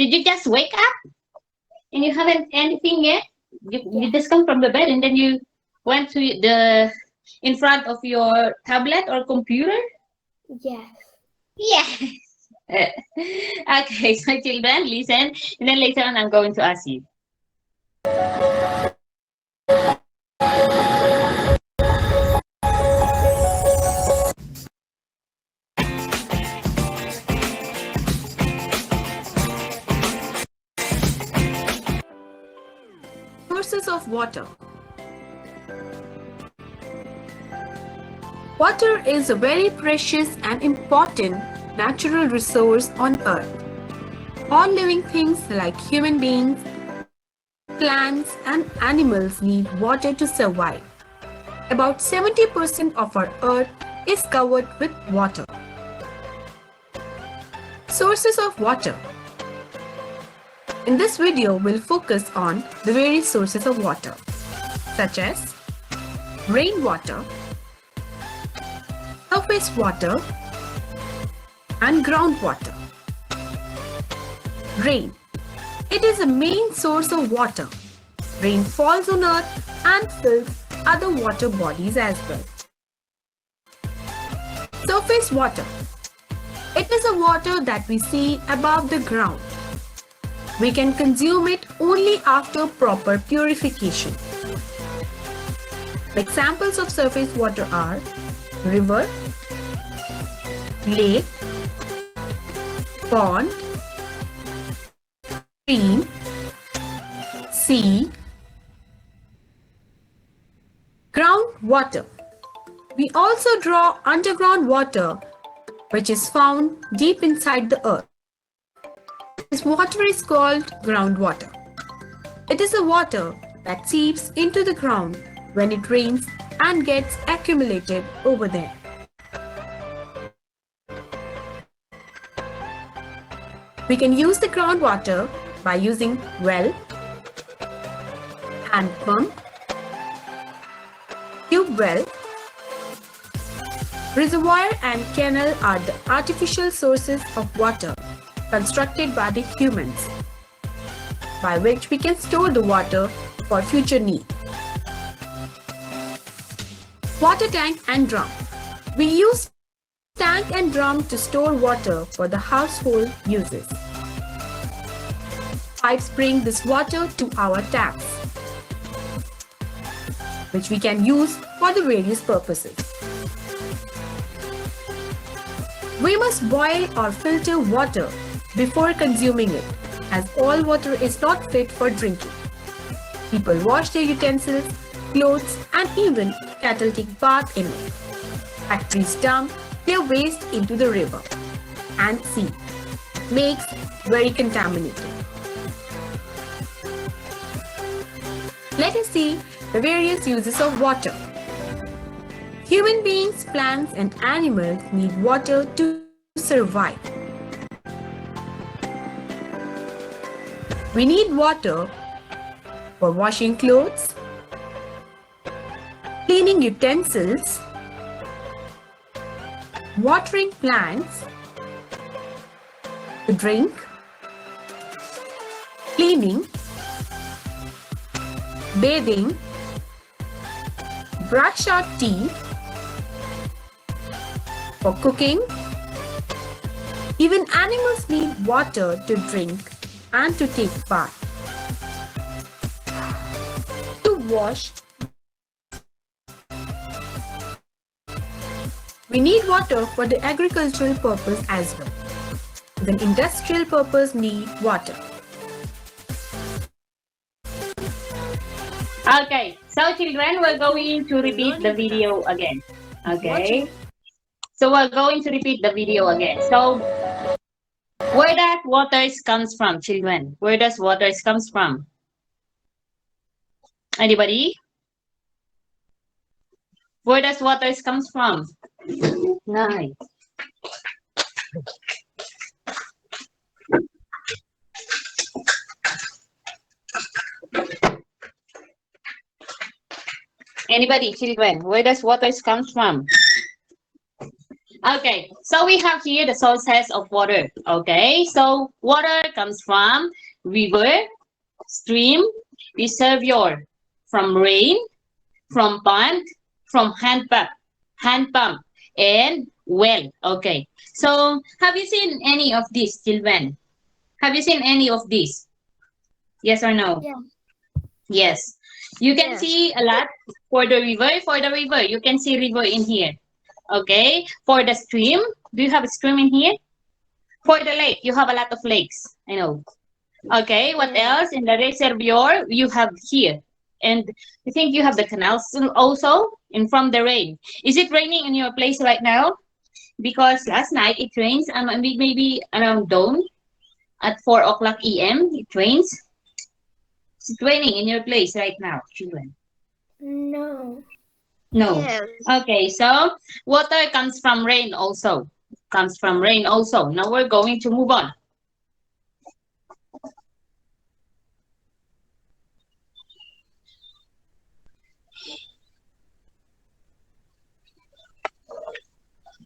Did you just wake up and you haven't anything yet? You just come from the bed and then you went to the in front of your tablet or computer? Yes. Yes. Okay, so children, listen, and then later on I'm going to ask you. Sources of water. Water is a very precious and important natural resource on earth. All living things like human beings, plants and animals need water to survive. About 70% of our earth is covered with water. Sources of water. In this video, we'll focus on the various sources of water, such as rainwater, surface water, and groundwater. Rain. It is a main source of water. Rain falls on earth and fills other water bodies as well. Surface water. It is a water that we see above the ground. We can consume it only after proper purification. Examples of surface water are river, lake, pond, stream, sea, groundwater. We also draw underground water, which is found deep inside the earth. This water is called groundwater. It is the water that seeps into the ground when it rains and gets accumulated over there. We can use the groundwater by using well, hand pump, tube well. Reservoir and canal are the artificial sources of water constructed by the humans, by which we can store the water for future need. Water tank and drum. We use tank and drum to store water for the household uses. Pipes bring this water to our taps, which we can use for the various purposes. We must boil or filter water before consuming it, as all water is not fit for drinking. People wash their utensils, clothes, and even cattle take bath in it. Factories dump their waste into the river and sea. Makes very contaminated. Let us see the various uses of water. Human beings, plants, and animals need water to survive. We need water for washing clothes, cleaning utensils, watering plants, to drink, cleaning, bathing, brush our teeth, for cooking. Even animals need water to drink and to take bath, to wash. We need water for the agricultural purpose as well. The industrial purpose need water. Okay, so children, we're going to repeat the video again. Okay, so we're going to repeat the video again. So, where does water comes from, children? Where does water comes from? Anybody? Where does water comes from? Nice. Anybody, children? Where does water comes from? Okay, so we have here the sources of water. Okay, so water comes from river, stream, reservoir, from rain, from pond, from hand pump, and well. Okay, so have you seen any of these, children? Have you seen any of these? Yes or no? Yeah. Yes. You can Yes. see a lot for the river. For the river, you can see river in here. Okay. For the stream, do you have a stream in here? For the lake, you have a lot of lakes. I know. Okay. What Yeah. else? In the reservoir, you have here. And I think you have the canals also. And from the rain. Is it raining in your place right now? Because last night it rains and maybe around dawn at 4 o'clock a.m. It rains. It's raining in your place right now, children. No. No. Yes. Okay, so water comes from rain also. Comes from rain also. Now we're going to move on.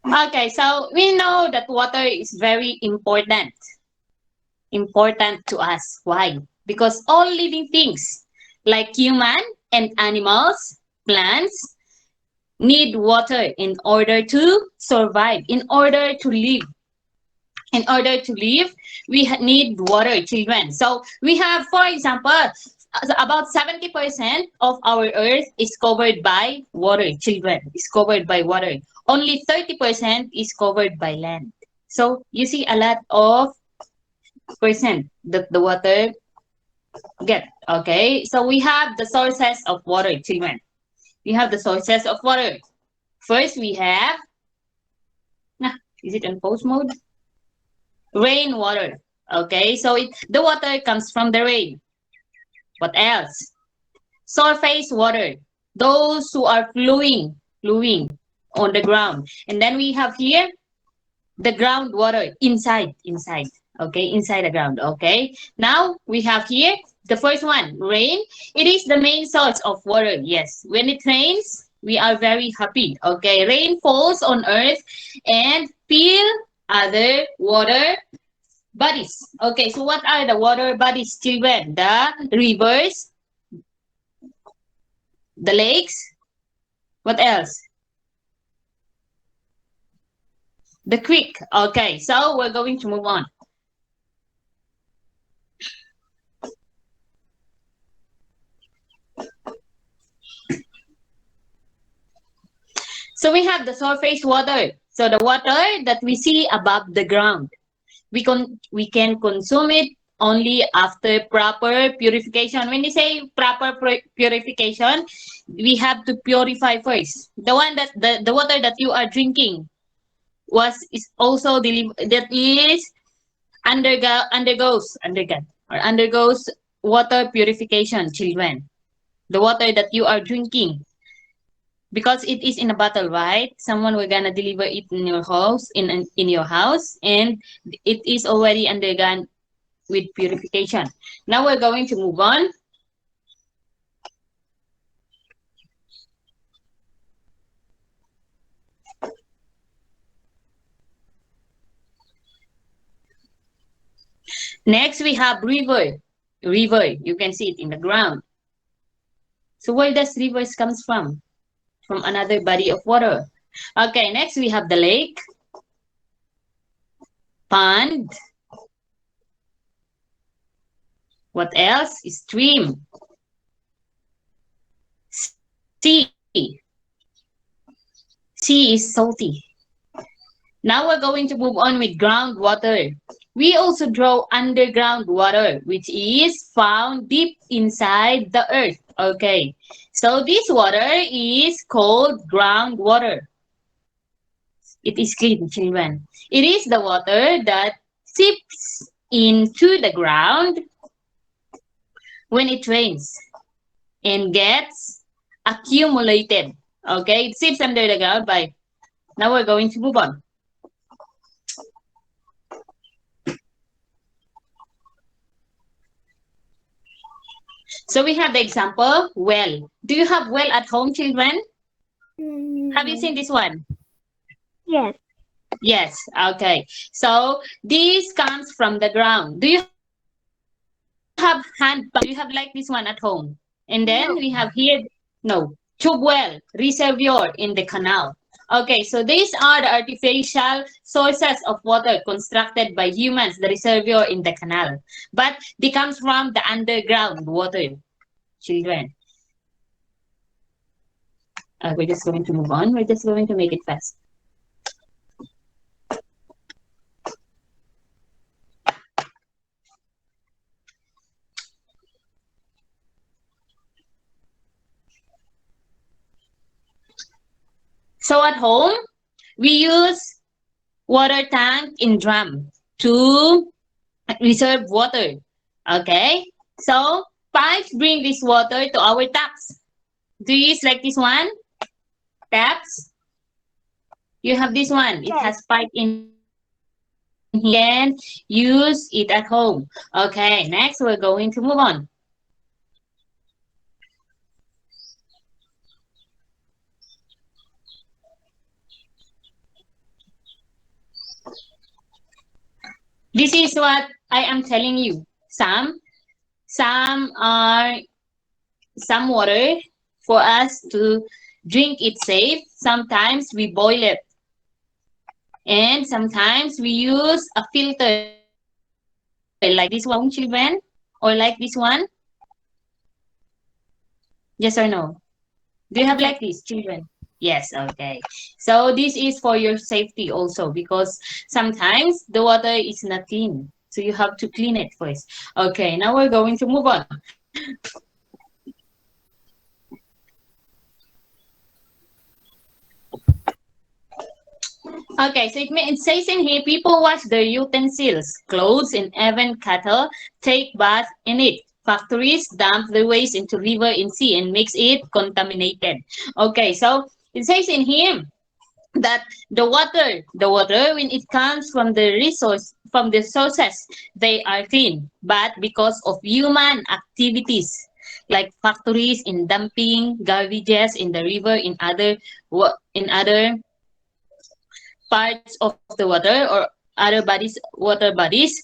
Okay, so we know that water is very important. Important to us. Why? Because all living things like human and animals, plants, need water in order to survive, in order to live. In order to live, we need water, children. So we have, for example, about 70% of our earth is covered by water, children. Is covered by water. Only 30% is covered by land. So you see a lot of percent that the water get. Okay. So we have the sources of water, children. We have the sources of water. First, we have, is it in pause mode? Rainwater. Okay, so the water comes from the rain. What else? Surface water. Those who are flowing on the ground. And then we have here the groundwater inside. Okay, inside the ground. Okay, now we have here the first one, rain. It is the main source of water. Yes, when it rains, we are very happy. Okay, rain falls on earth and fill other water bodies. Okay, so what are the water bodies, children? The rivers, the lakes. What else? The creek. Okay, so we're going to move on. So we have the surface water. So the water that we see above the ground. We can consume it only after proper purification. When you say proper purification, we have to purify first. The one that the water that you are drinking is also that is undergoes water purification, children. The water that you are drinking, because it is in a bottle, right? Someone will gonna deliver it in your house, in your house, and it is already undergone with purification. Now we're going to move on. Next, we have river. River, you can see it in the ground. So where does rivers comes from? From another body of water. Okay, next we have the lake, pond. What else? Stream. Sea. Sea is salty. Now we're going to move on with groundwater. We also draw underground water, which is found deep inside the earth. Okay, so this water is called groundwater. It is clean, children. It is the water that seeps into the ground when it rains and gets accumulated. Okay, it seeps under the ground by. Now we're going to move on. So we have the example, well. Do you have well at home, children? Have you seen this one? Yes. Yes. Okay. So this comes from the ground. Do you have hand pump? Do you have like this one at home? And then No. we have here, no, tube well, reservoir in the canal. Okay, so these are the artificial sources of water constructed by humans, the reservoir in the canal. But they comes from the underground water, children. We're just going to move on. We're just going to make it fast. So at home, we use water tank in drum to reserve water. Okay, so pipes bring this water to our taps. Do you use like this one? Taps? You have this one. It has pipe in here and use it at home. Okay, next we're going to move on. This is what I am telling you. Some are some water for us to drink it safe. Sometimes we boil it. And sometimes we use a filter like this one, children, or like this one. Yes or no? Do you have like this, children? Yes, okay. So this is for your safety also because sometimes the water is not clean. So you have to clean it first. Okay, now we're going to move on. Okay, so it says in here, people wash their utensils, clothes, and even cattle take bath in it. Factories dump the waste into river and sea and makes it contaminated. Okay, so it says in here that the water when it comes from the sources, they are clean. But because of human activities, like factories in dumping garbages in the river in other parts of the water or other water bodies,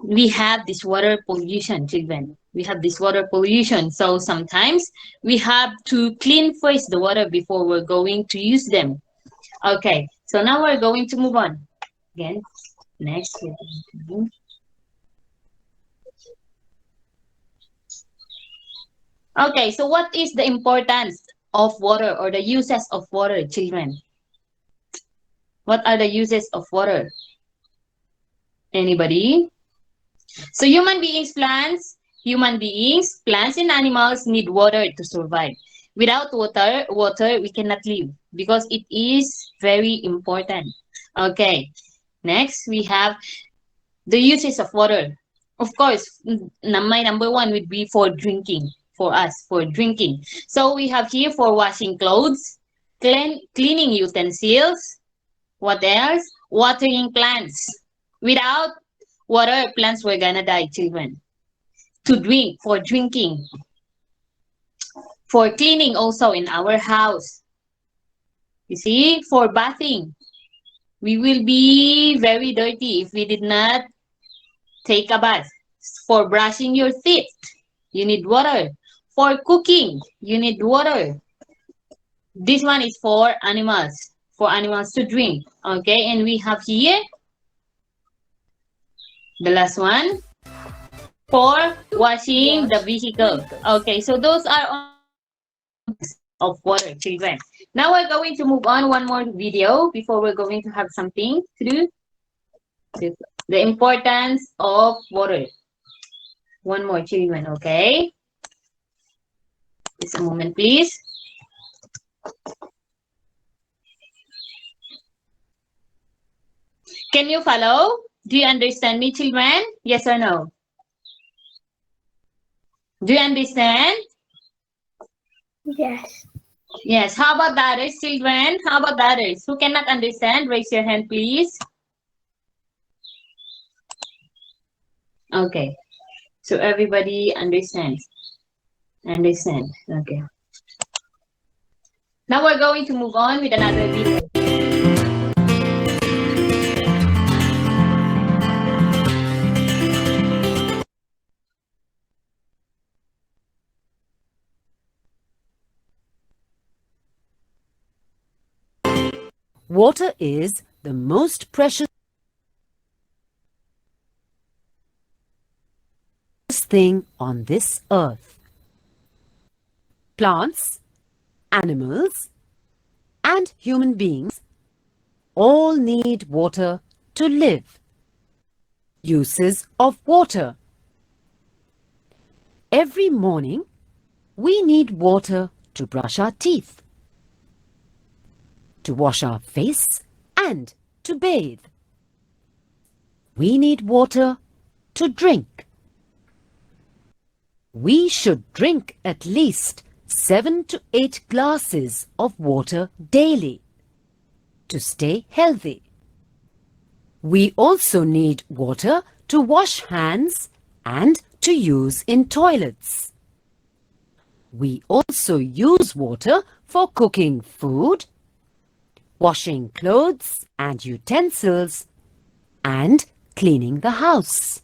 we have this water pollution, children. We have this water pollution. So sometimes we have to clean first the water before we're going to use them. Okay, so now we're going to move on. Again, next. Okay, so what is the importance of water or the uses of water, children? What are the uses of water? Anybody? So human beings, plants and animals need water to survive. Without water we cannot live because it is very important. Okay. Next, we have the uses of water. Of course, my number one would be for drinking, for us, for drinking. So we have here for washing clothes, cleaning utensils. What else? Watering plants. Without water, plants were gonna die, children. To drink, for drinking. For cleaning also in our house. You see, for bathing. We will be very dirty if we did not take a bath. For brushing your teeth, you need water. For cooking, you need water. This one is for animals to drink. Okay, and we have here the last one for washing the vehicle. Okay, so those are of water, children. Now we're going to move on one more video before we're going to have something to do. The importance of water. One more, children, okay? Just a moment, please. Can you follow? Do you understand me, children? Yes or no? Do you understand? Yes. Yes. How about the others, children? How about the others? Who cannot understand? Raise your hand, please. Okay. So everybody understands. Understand. Okay. Now we're going to move on with another video. Water is the most precious thing on this earth. Plants, animals, and human beings all need water to live. Uses of water. Every morning, we need water to brush our teeth, to wash our face, and to bathe. We need water to drink. We should drink at least 7 to 8 glasses of water daily to stay healthy. We also need water to wash hands and to use in toilets. We also use water for cooking food, washing clothes and utensils, and cleaning the house.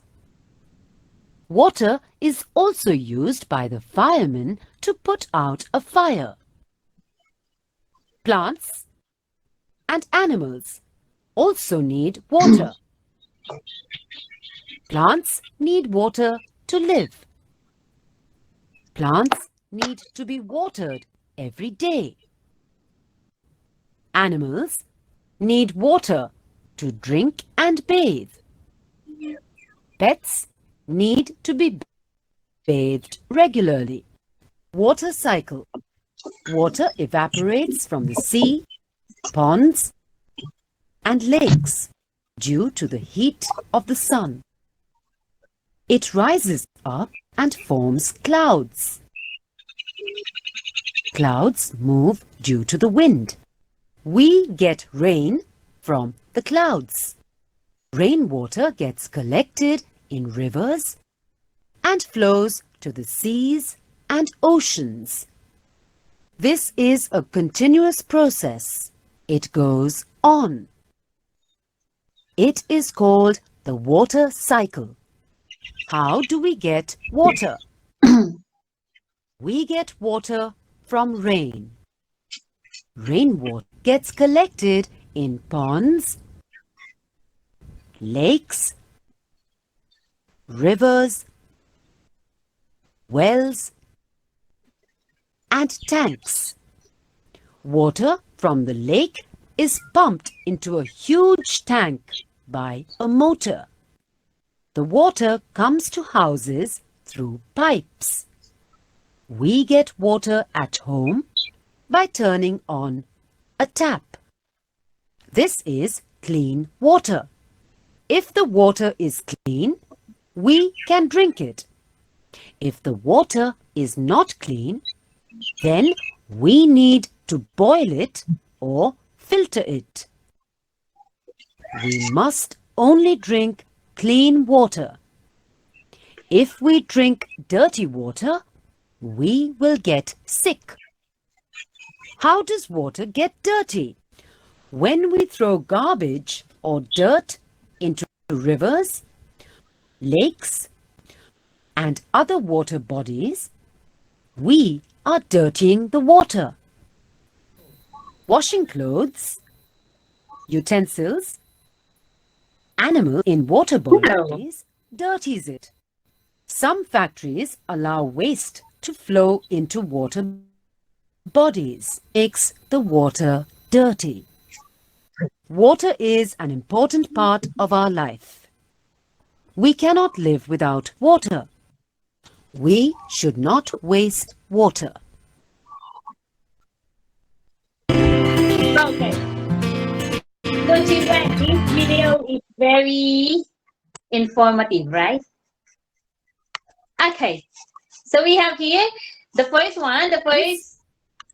Water is also used by the firemen to put out a fire. Plants and animals also need water. Plants need water to live. Plants need to be watered every day. Animals need water to drink and bathe. Pets need to be bathed regularly. Water cycle. Water evaporates from the sea, ponds, and lakes due to the heat of the sun. It rises up and forms clouds. Clouds move due to the wind. We get rain from the clouds. Rainwater gets collected in rivers and flows to the seas and oceans. This is a continuous process. It goes on. It is called the water cycle. How do we get water? We get water from rain. Rainwater gets collected in ponds, lakes, rivers, wells, and tanks. Water from the lake is pumped into a huge tank by a motor. The water comes to houses through pipes. We get water at home by turning on a tap. This is clean water. If the water is clean, we can drink it. If the water is not clean, then we need to boil it or filter it. We must only drink clean water. If we drink dirty water, we will get sick. How does water get dirty? When we throw garbage or dirt into rivers, lakes, and other water bodies, we are dirtying the water. Washing clothes, utensils, animals in water bodies dirties it. Some factories allow waste to flow into water bodies, makes the water dirty. Water is an important part of our life. We cannot live without water. We should not waste water. Okay. So children, this video is very informative, right? Okay. So we have here the first one. The first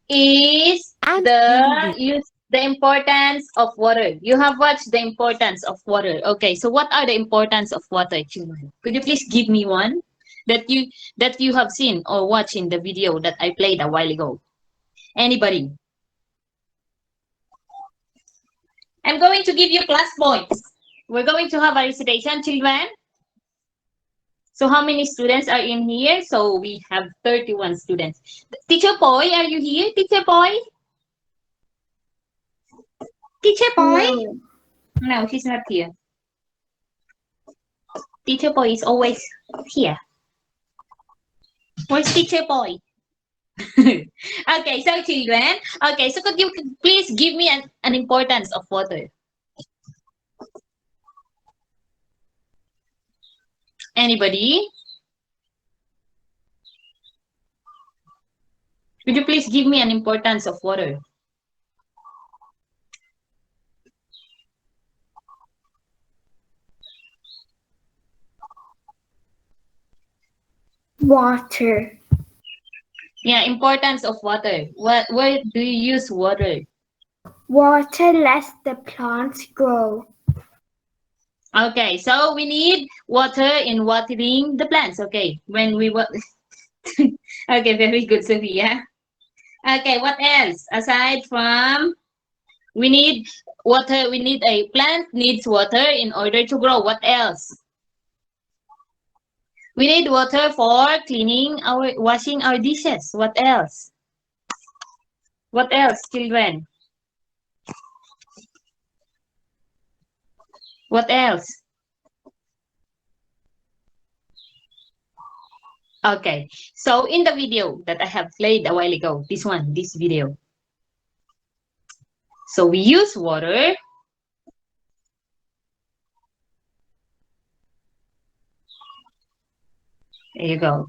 is And the importance of water. You have watched the importance of water. Okay. So what are the importance of water, children? Could you please give me one that you have seen or watched in the video that I played a while ago? Anybody? I'm going to give you class points. We're going to have a recitation, children. So how many students are in here? So we have 31 students. Teacher Boy, are you here? Teacher Boy? Teacher boy? No. No, he's not here. Teacher boy is always here. Where's teacher boy? Okay, so children. Okay, so could you please give me an importance of water? Anybody? Could you please give me an importance of water? Water. Yeah, importance of water. Where do you use water? Water lets the plants grow. Okay, so we need water in watering the plants. Okay, when we okay, very good, Sophia. Okay, what else? Aside from we need water, we need a plant needs water in order to grow. What else? We need water for washing our dishes. What else? What else, children? What else? Okay, so in the video that I have played a while ago, this video. So we use water. There you go.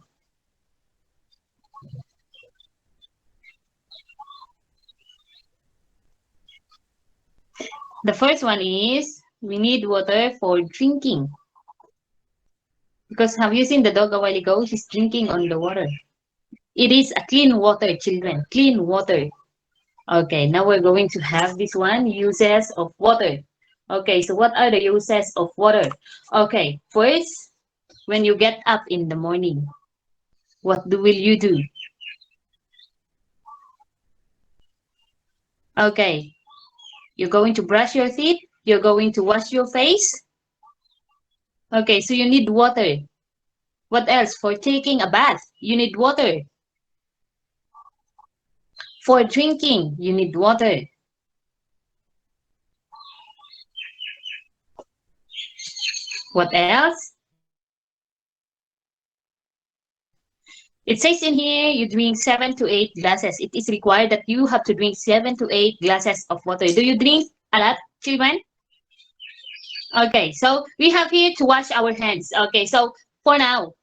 The first one is we need water for drinking. Because have you seen the dog a while ago? He's drinking on the water. It is a clean water, children. Clean water. Okay, now we're going to have this one, uses of water. Okay, so what are the uses of water? Okay, first, when you get up in the morning, what will you do? Okay, you're going to brush your teeth. You're going to wash your face. Okay, so you need water. What else? For taking a bath, you need water. For drinking, you need water. What else? It says in here you drink 7 to 8 glasses. It is required that you have to drink 7 to 8 glasses of water. Do you drink a lot, children? Okay, so we have here to wash our hands. Okay, so for now,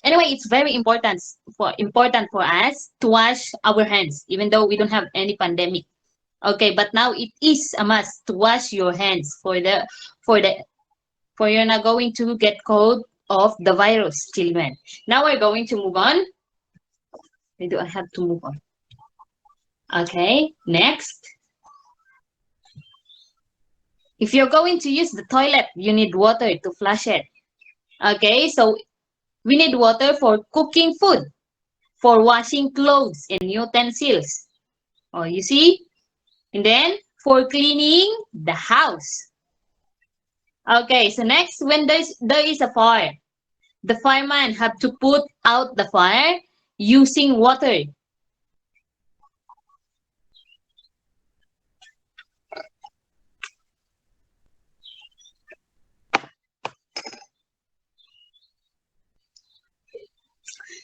anyway, it's very important for us to wash our hands, even though we don't have any pandemic. Okay, but now it is a must to wash your hands for you're not going to get cold of the virus, children. Now we're going to move on. Why do I have to move on? Okay, next. If you're going to use the toilet, you need water to flush it. Okay, so we need water for cooking food, for washing clothes and utensils. Oh, you see? And then for cleaning the house. Okay, so next, when there is a fire, the fireman have to put out the fire using water.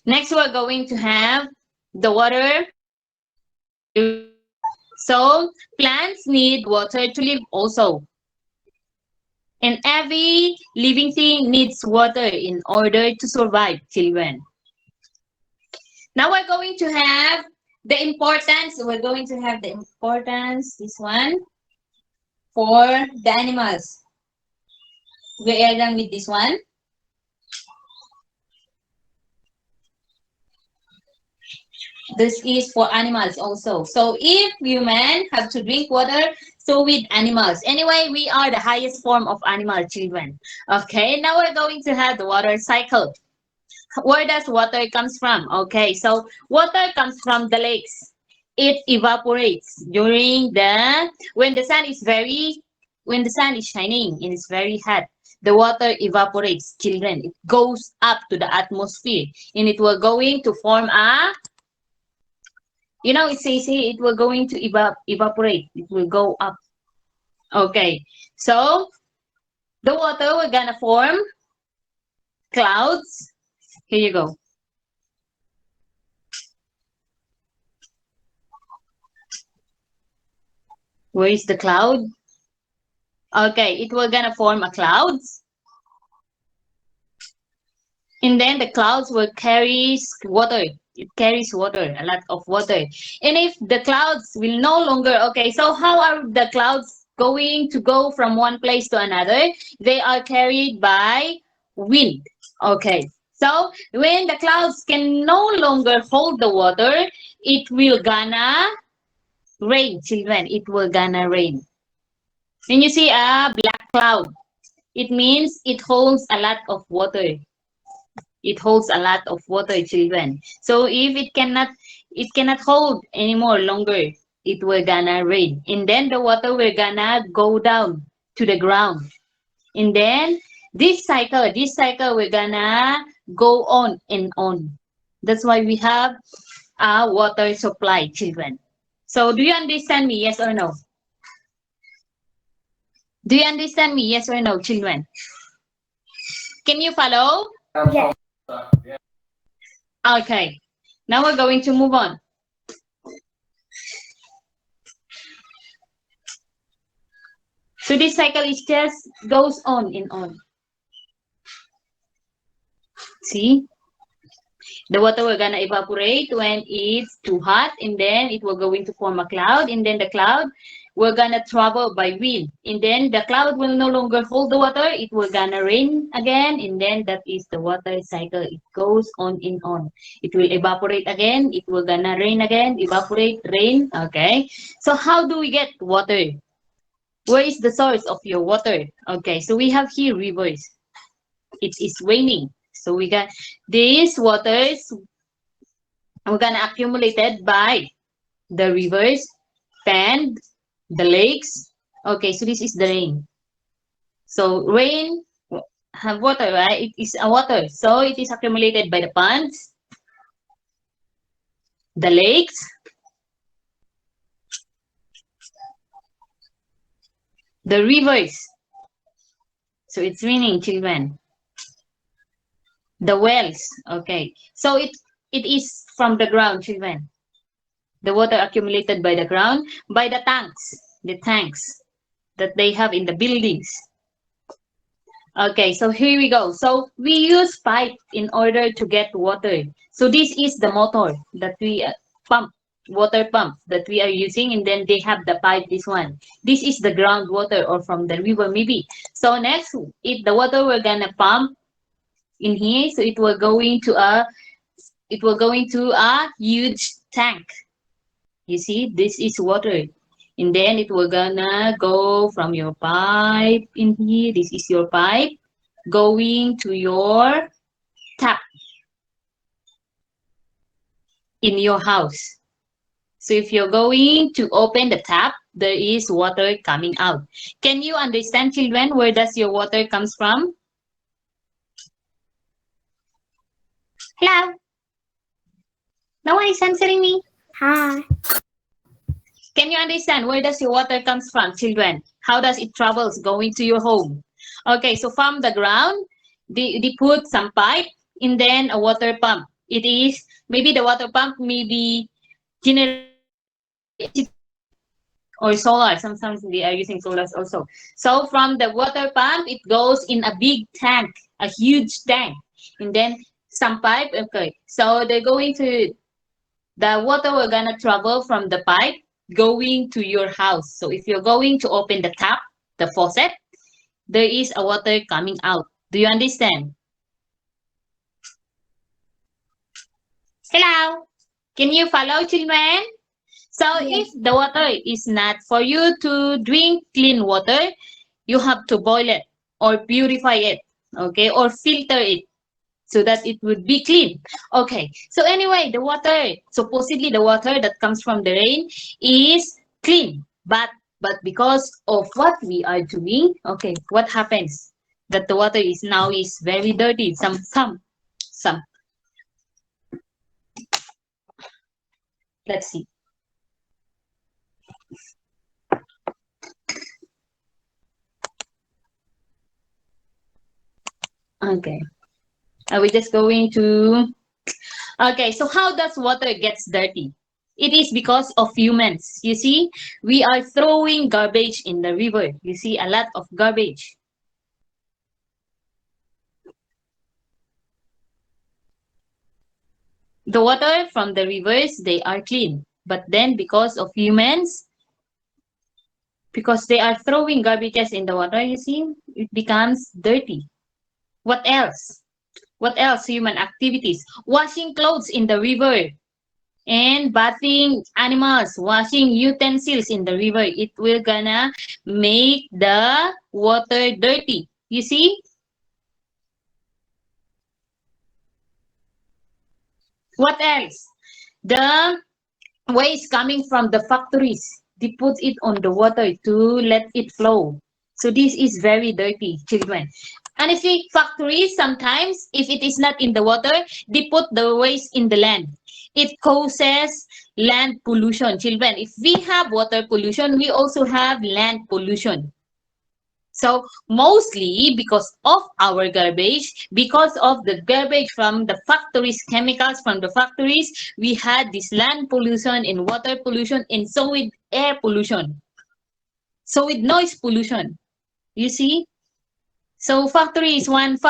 Next, we're going to have the water. So plants need water to live also. And every living thing needs water in order to survive, children. Now we're going to have the importance. This one, for the animals. We are done with this one. This is for animals also. So if humans have to drink water, so with animals. Anyway, we are the highest form of animal, children. Okay, now we're going to have the water cycle. Where does water comes from? Okay, so water comes from the lakes. It evaporates during when the sun is shining and it's very hot. The water evaporates, children. It goes up to the atmosphere and it will going to form a, it says here it will going to evaporate. It will go up Okay, so the water we're gonna form clouds. Here you go. Where is the cloud? Okay, it will gonna form a clouds. And then the clouds will carries water. It carries water, a lot of water. And if the clouds will no longer, okay, so how are the clouds going to go from one place to another? They are carried by wind. Okay, so when the clouds can no longer hold the water, it will gonna rain, children. It will gonna rain. When you see a black cloud, it means it holds a lot of water. It holds a lot of water, children. So if it cannot hold anymore longer, it will gonna rain. And then the water will gonna go down to the ground. And then this cycle will gonna go on and on. That's why we have a water supply, children. So do you understand me? Yes or no? Do you understand me? Yes or no, children? Can you follow? Yes. Okay. Now we're going to move on. So this cycle is just goes on and on. See? The water will gonna evaporate when it's too hot, and then it will going to form a cloud, and then the cloud will gonna travel by wind, and then the cloud will no longer hold the water, it will gonna rain again, and then that is the water cycle. It goes on and on. It will evaporate again, it will gonna rain again, evaporate, rain. Okay, so how do we get water? Where is the source of your water? Okay, so we have here rivers. It is raining, so we got these waters are gonna accumulated by the rivers and the lakes. Okay, so this is the rain. So rain have water, right? It is a water, so it is accumulated by the ponds, the lakes, the rivers. So it's raining, children. The wells. Okay, so it is from the ground, children. The water accumulated by the ground, by the tanks that they have in the buildings. Okay, so here we go. So we use pipe in order to get water. So this is the motor that we water pump that we are using, and then they have the pipe, this one. This is the groundwater or from the river maybe. So next, if the water we're gonna pump in here, so it will going to a huge tank. You see, this is water. And then it will gonna go from your pipe in here. This is your pipe going to your tap in your house. So if you're going to open the tap, there is water coming out. Can you understand, children, where does your water comes from? Hello? No one is answering me. Hi. Can you understand where does your water comes from, children? How does it travels going to your home? Okay, so from the ground, they put some pipe and then a water pump. It is, maybe the water pump may be generated or solar. Sometimes they are using solars also. So from the water pump, it goes in a big tank, a huge tank. And then some pipe, okay. So they're going to, the water will gonna travel from the pipe going to your house. So if you're going to open the tap, the faucet, there is a water coming out. Do you understand? Hello? Can you follow, children? So Yes. if the water is not for you to drink clean water, you have to boil it or purify it, okay, or filter it so that it would be clean. Okay, so anyway, the water, supposedly the water that comes from the rain is clean, but because of what we are doing, okay, what happens? That the water is now is very dirty. Some. Let's see. Okay. Are we just going to... Okay, so how does water gets dirty? It is because of humans. You see, we are throwing garbage in the river. You see, a lot of garbage. The water from the rivers, they are clean. But then because of humans, because they are throwing garbages in the water, you see, it becomes dirty. What else? What else? Human activities. Washing clothes in the river and bathing animals, washing utensils in the river. It will gonna make the water dirty. You see? What else? The waste coming from the factories. They put it on the water to let it flow. So this is very dirty, children. Honestly, factories sometimes, if it is not in the water, they put the waste in the land. It causes land pollution, children. If we have water pollution, we also have land pollution. So mostly because of our garbage, because of the garbage from the factories, chemicals from the factories, we had this land pollution and water pollution and so with air pollution. So with noise pollution. You see? So factory is one of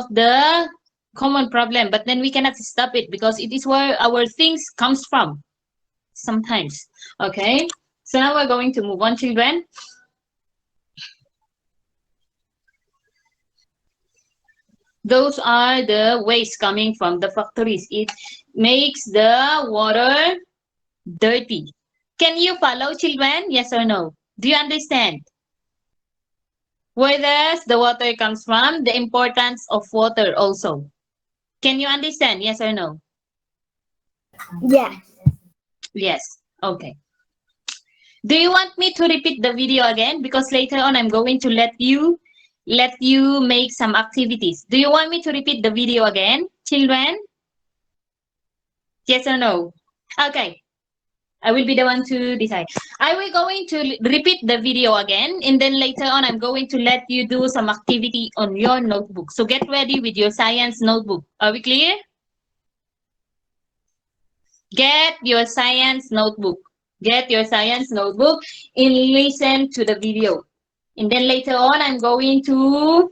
the common problem, but then we cannot stop it because it is where our things comes from sometimes. Okay? So now we're going to move on, children. Those are the waste coming from the factories. It makes the water dirty. Can you follow, children? Yes or no? Do you understand? Where does the water comes from? The importance of water also. Can you understand? Yes or no? Yes. Yes. Okay. Do you want me to repeat the video again? Because later on I'm going to let you make some activities. Do you want me to repeat the video again, children? Yes or no? Okay. I will be the one to decide. I will going to repeat the video again, and then later on I'm going to let you do some activity on your notebook. So get ready with your science notebook. Are we clear? Get your science notebook. Get your science notebook and listen to the video. And then later on, I'm going to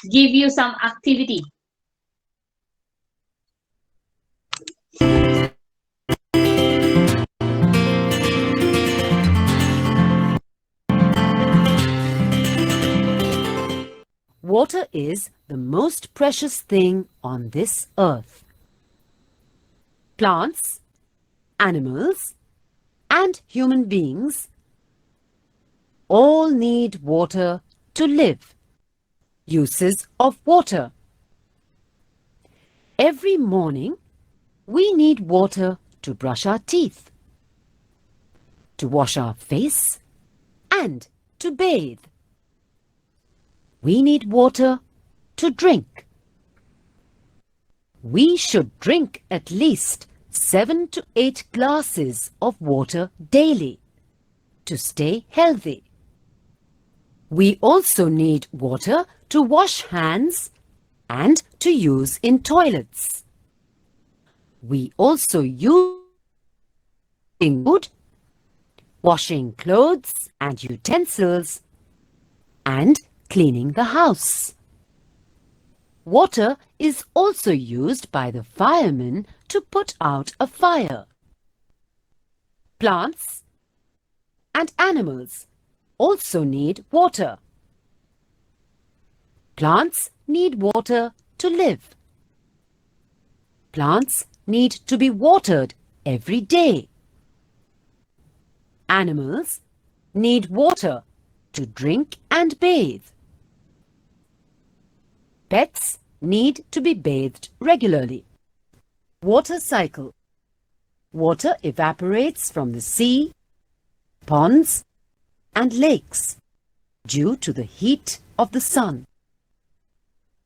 give you some activity. Water is the most precious thing on this earth. Plants, animals, and human beings all need water to live. Uses of water. Every morning, we need water to brush our teeth, to wash our face, and to bathe. We need water to drink. We should drink at least 7 to 8 glasses of water daily to stay healthy. We also need water to wash hands and to use in toilets. We also use food, washing clothes and utensils, and cleaning the house. Water is also used by the firemen to put out a fire. Plants and animals also need water. Plants need water to live. Plants need to be watered every day. Animals need water to drink and bathe. Pets need to be bathed regularly. Water cycle. Water evaporates from the sea, ponds, and lakes due to the heat of the sun.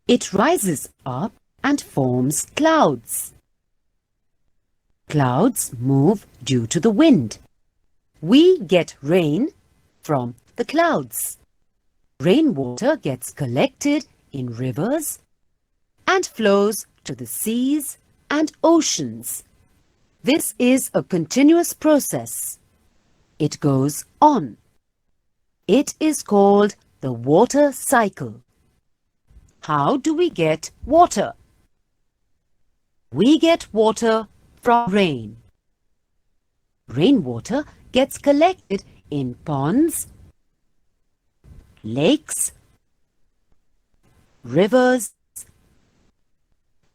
It rises up and forms clouds. Clouds move due to the wind. We get rain from the clouds. Rainwater gets collected in rivers and flows to the seas and oceans. This is a continuous process. It goes on. It is called the water cycle. How do we get water? We get water from rain. Rainwater gets collected in ponds, lakes, rivers,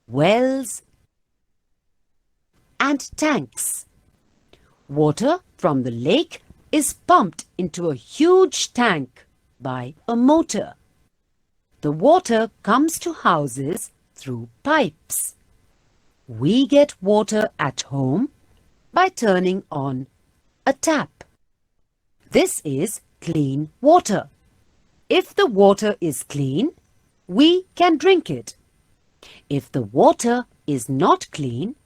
wells, and tanks. Water from the lake is pumped into a huge tank by a motor. The water comes to houses through pipes. We get water at home by turning on a tap. This is clean water. If the water is clean, we can drink it. If the water is not clean,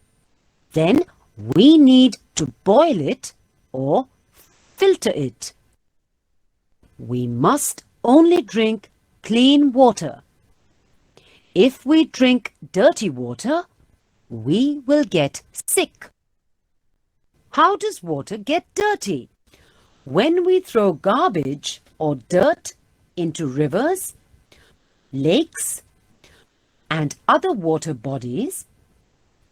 then we need to boil it or filter it. We must only drink clean water. If we drink dirty water, we will get sick. How does water get dirty? When we throw garbage or dirt into rivers, lakes, and other water bodies,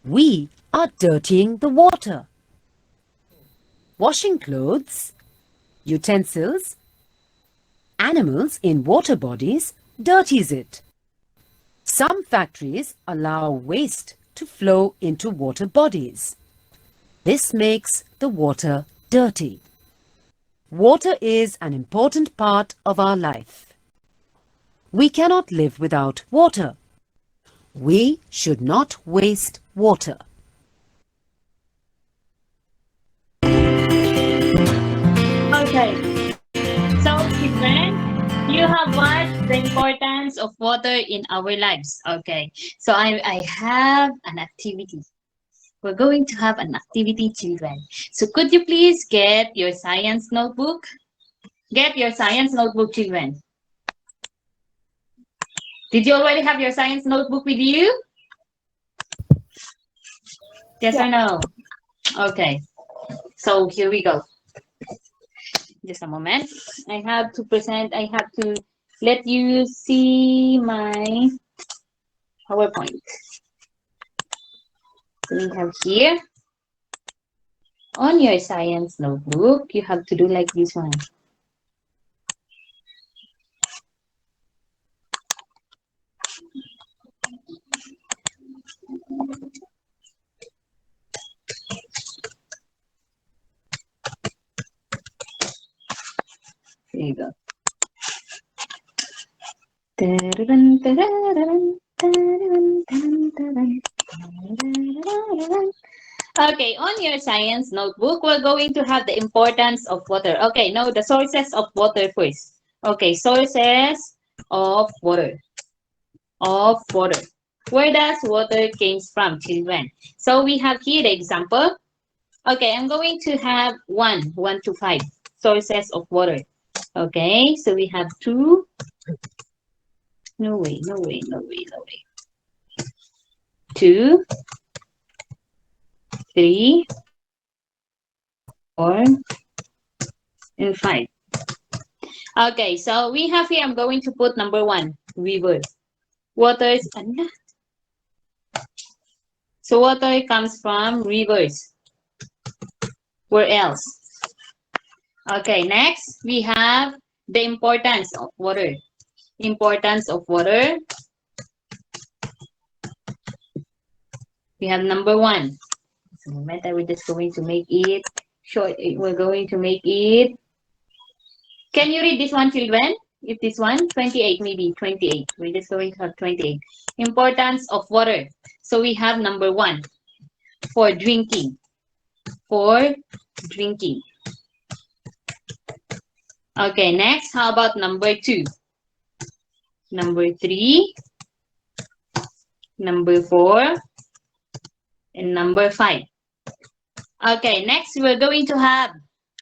we are dirtying the water. Washing clothes, utensils, animals in water bodies dirties it. Some factories allow waste to flow into water bodies. This makes the water dirty. Water is an important part of our life. We cannot live without water. We should not waste water. Okay. So, children, you have watched the importance of water in our lives. Okay. So, I have an activity. We're going to have an activity, children. So, could you please get your science notebook? Get your science notebook, children. Did you already have your science notebook with you? Yes or no? Okay. So here we go. Just a moment. I have to let you see my PowerPoint. So we have here. On your science notebook, you have to do like this one. There you go. Okay, on your science notebook, we're going to have the importance of water. Okay, now the sources of water first. Okay, sources of water. Where does water came from, children? So we have here the example. Okay, I'm going to have 1 to 5 sources of water. Okay, so we have 2. No way. 2, 3, 4, and 5. Okay, so we have here, I'm going to put number 1, river. Water is, so water comes from rivers. Where else? Okay, next we have the importance of water. Importance of water. We have number 1. So moment, we're just going to make it short. We're going to make it. Can you read this one, children? If this one, 28, maybe 28. We're just going to have 28. Importance of water. So we have number 1 for drinking. For drinking. Okay, next, how about number 2? Number 3, number 4, and number 5. Okay, next we're going to have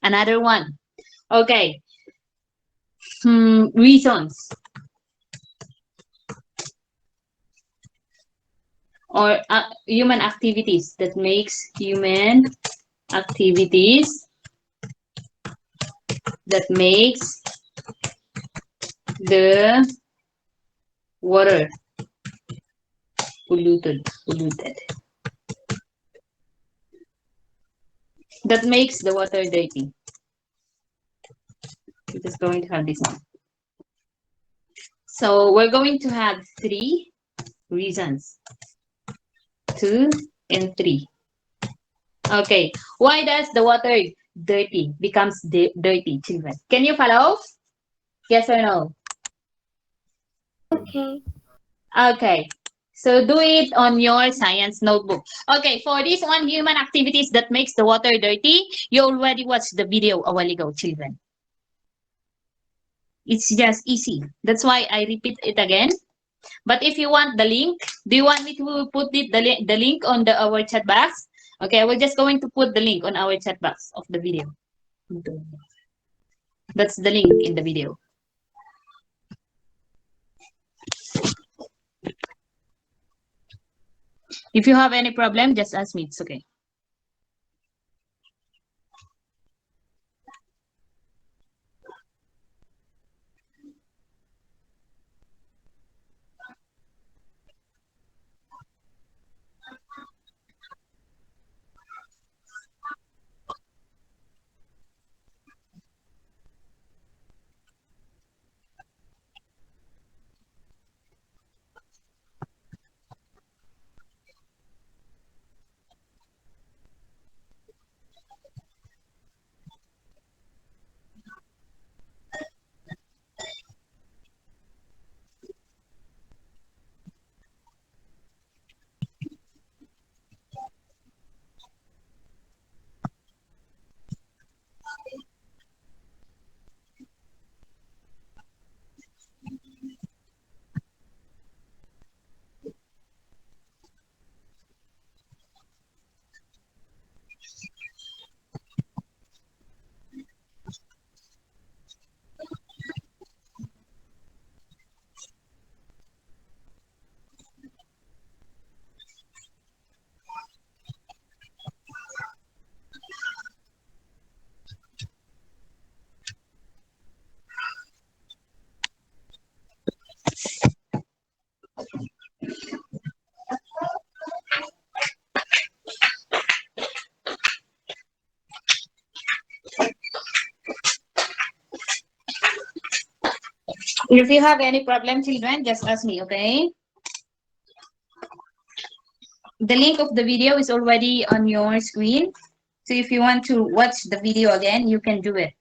another one. Okay, reasons or human activities that makes human activities that makes the water polluted that makes the water dirty. We're just going to have this one. So we're going to have 3 reasons. 2 and 3. Okay. Why does the water dirty becomes dirty, children? Can you follow? Yes or no? Okay. Okay. So do it on your science notebook. Okay, for this one, human activities that makes the water dirty, you already watched the video a while ago, children. It's just easy. That's why I repeat it again. But if you want the link, do you want me to put the link on our chat box? Okay, we're just going to put the link on our chat box of the video. That's the link in the video. If you have any problem, just ask me. It's okay. If you have any problem, children, just ask me, okay? The link of the video is already on your screen. So if you want to watch the video again, you can do it.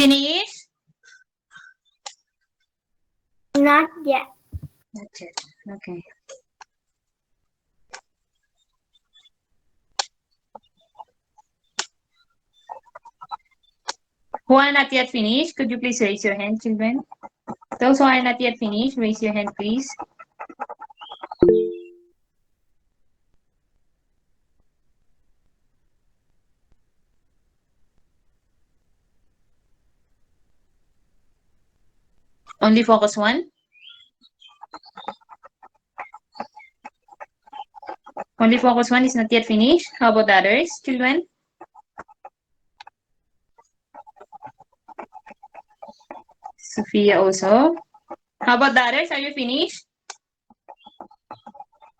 Finish? Not yet. Not yet. Okay. Who are not yet finished, could you please raise your hand, children? Those who are not yet finished, raise your hand, please. Only focus one? Only focus one is not yet finished. How about the others, children? Sophia also. How about the others? Are you finished?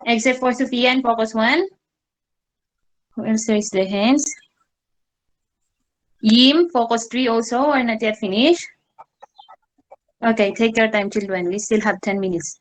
Except for Sophia and focus one. Who else raised their hands? Yim, focus 3 also are not yet finished. Okay, take your time, children. We still have 10 minutes.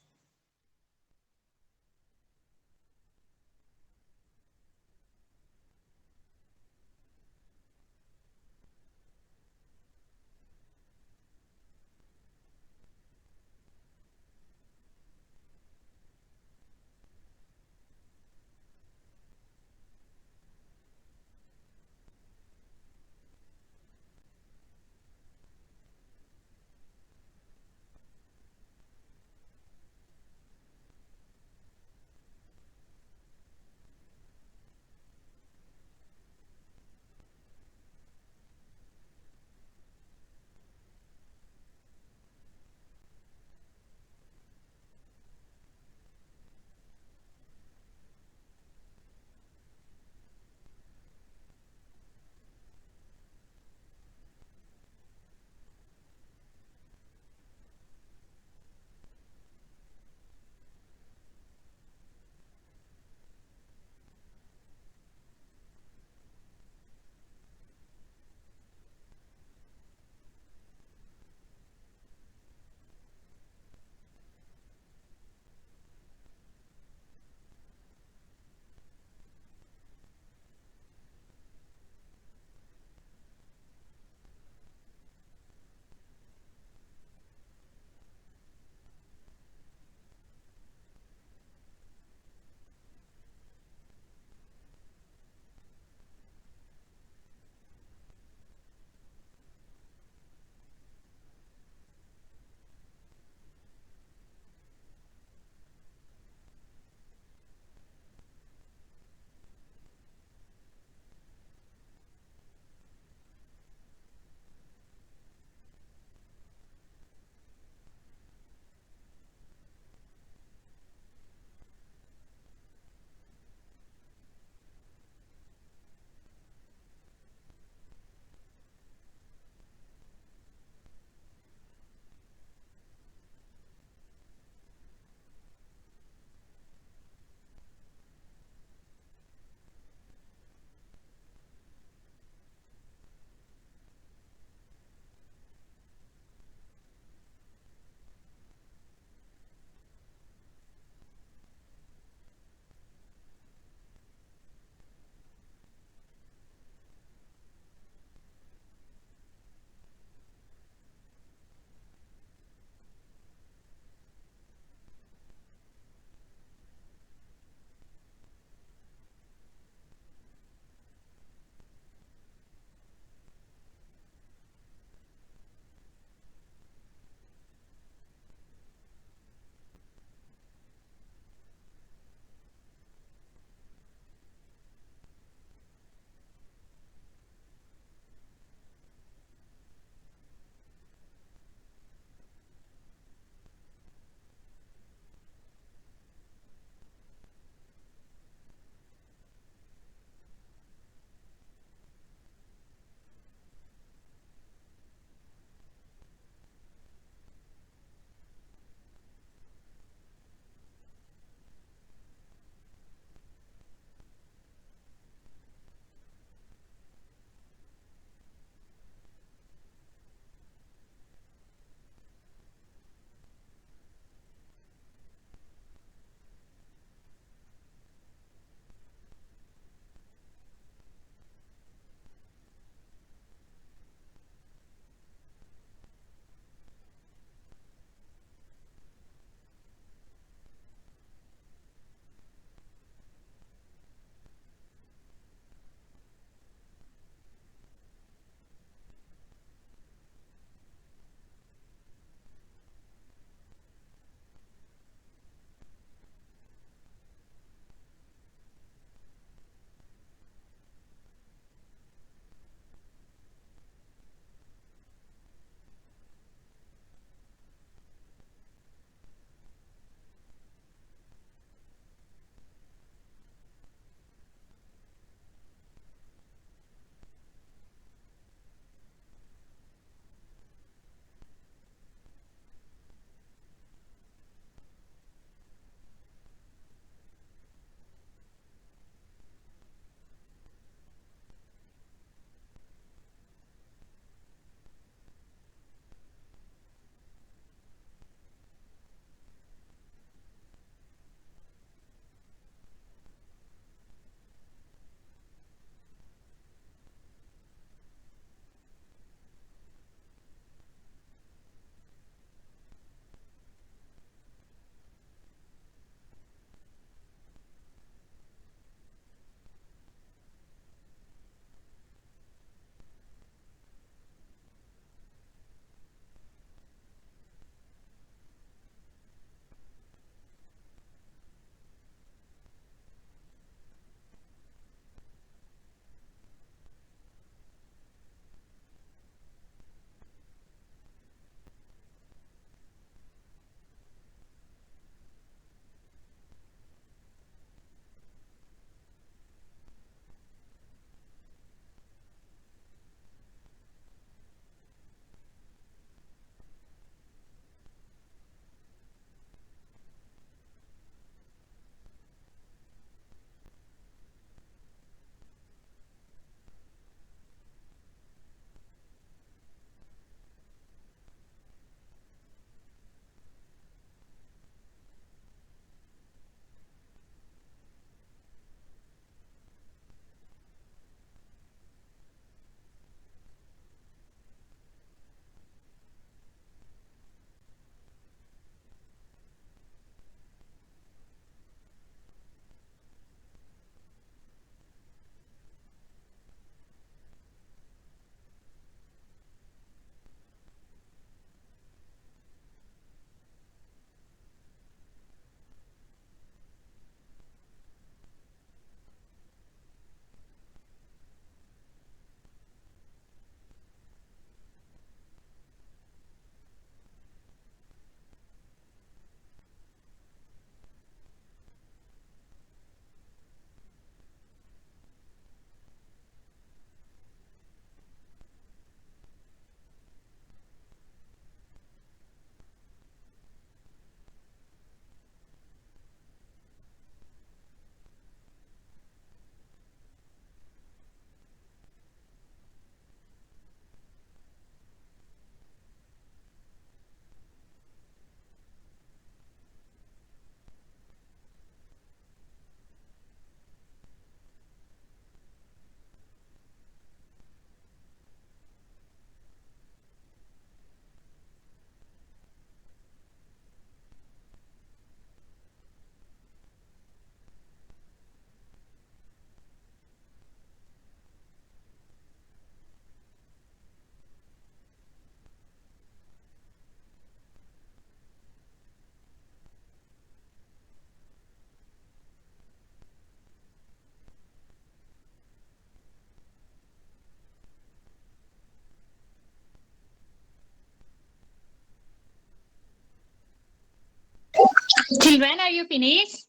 Children, are you finished?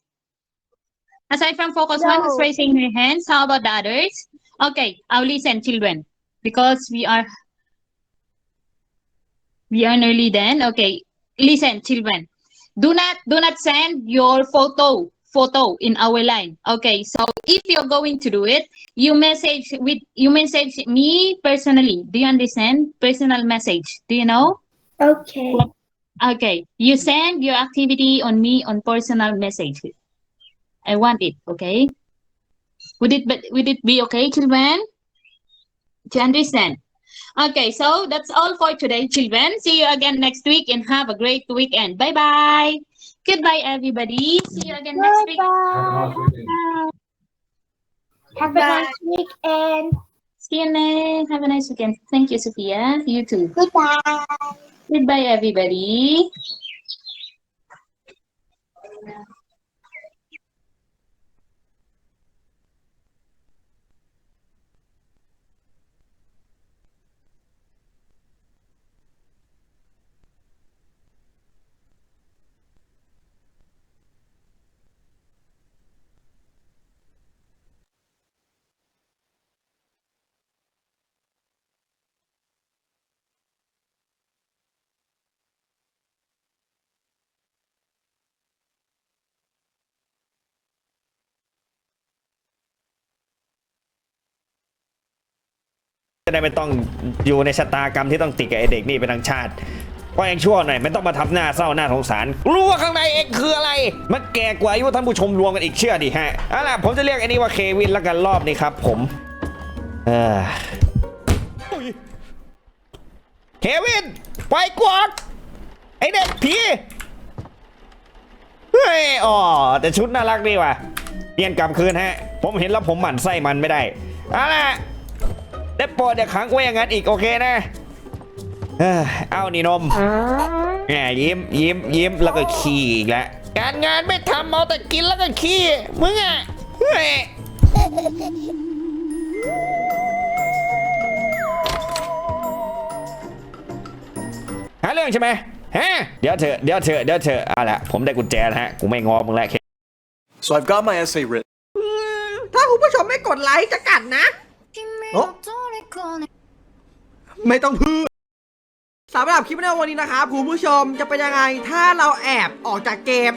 Aside from focus one who's No. raising their hands, how about the others? Okay, I'll listen, children, because we are nearly done. Okay, listen, children. Do not send your photo in our line. Okay, so if you're going to do it, you message me personally. Do you understand? Personal message. Do you know? Okay. Okay, you send your activity on me on personal message. I want it. Okay. Would it be okay, children? To understand? Okay, so that's all for today, children. See you again next week and have a great weekend. Bye bye. Goodbye, everybody. See you again next week. Bye. Have a nice weekend. See you next. Have a nice weekend. Thank you, Sophia. You too. Goodbye. Goodbye, everybody.จะได้ไม่ต้องอยู่ในชะตากรรมที่ต้องติดกับไอเด็กนี่เป็นทั้งชาติก็ยังชั่วหน่อยไม่ต้องมาทำหน้าเศร้าหน้าสงสารรู้ว่าข้างในเอ็กคืออะไรมันแก่กว่าอายุท่านผู้ชมรวมกันอีกเชื่อดิฮะเอาล่ะผมจะเรียกไอ้นี่ว่าเควินแล้วกันรอบนี้ครับผมเควินไปกวาดไอเด็กผีเฮ้ยอ๋อแต่ชุดน่ารักดีว่ะเปลี่ยนกลับคืนฮะผมเห็นแล้วผมหมั่นไส้มันไม่ได้เอาล่ะได้โปรดอย่าขังไว้อย่างนั้นอีกโอเคนะเอานี่นมแหมยิ้มแล้วก็ขี้อีกแล้วการงานไม่ทำเอาแต่กินแล้วก็ขี้มึงอ่ะเฮ้ยหาเรื่องใช่ไหมฮะเดี๋ยวเถอะเอาละผมได้กุญแจแล้วฮะกูไม่งอมึงแล้ว So I've got my essay written. ถ้าคุณผู้ชมไม่กดไลค์จะกัดนะ ไม่ต้องพูดสำหรับคลิปในวันนี้นะครับคุณผู้ชมจะเป็นยังไงถ้าเราแอบออกจากเกม